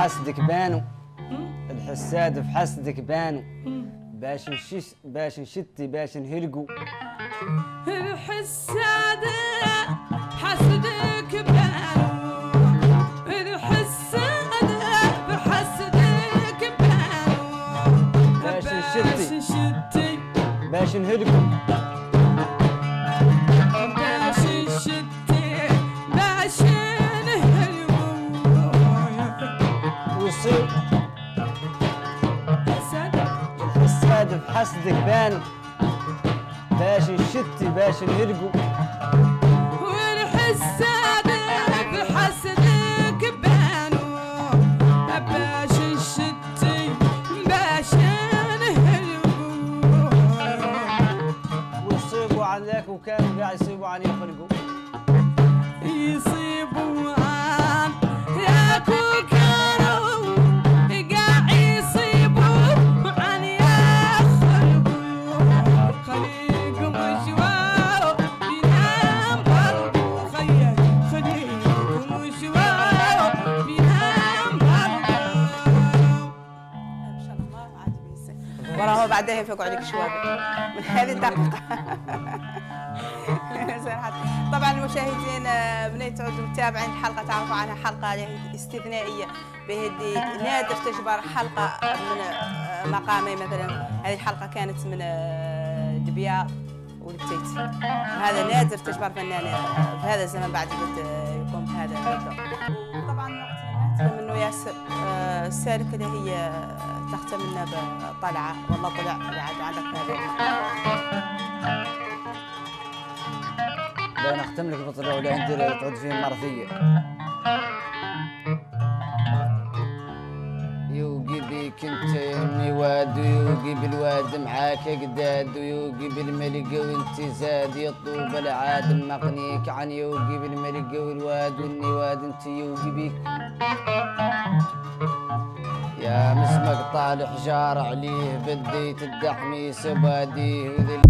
حسدك بانوا، الحساد في حسدك بانوا، باش نشتي باش نهلقوا. الحساد حسدك بانوا، الحساد بحسدك بانوا، باش نشتي باش نهلقوا، باش نشتي باش نهلقوا. ويصير الحساد في حسدك بانوا، باش نشتي باش نهلقوا. والحساد بحسدك بانوا، باش نشتي باش نهلقوا. ويصيبوا عن ذاك وكانوا قاعد يصيبوا عن يخلقوا. يصيبوا عن ذاك وكانوا قاعد يصيبوا عن يخلقوا. خليق مشوار بينام برضو خيك، خليق مشوار بينام برضو. ما شاء الله عاجبني السي. وراه بعدها يفوق عليك شواب من هذه الدقيقة. طبعا المشاهدين بني تعودوا متابعين الحلقه، تعرفوا عنها حلقه استثنائيه بهدي نادر تجبر حلقه من مقامي. مثلا هذه الحلقه كانت من دبيا والبتيت، هذا نادر تجبر فنان في هذا الزمن بعد يقوم بهذا الدور. وطبعا نختم انه ياسر السالك اللي هي تختم لنا بطلعه، والله طلع بعد عندك هذا. لا نختم لك بطلع ولا انت تعود فيه مرثيه. يوقي بيك انت يا امي واد، ويوقي بالواد معاك قداد، ويوقي بالملقه وانت زاد، يا طوب العاد مقنيك عن يوقي بالملقه والواد والنواد انت يوقي بيك. يا مسمك طالع حجار عليه بديت الدحمي سباديه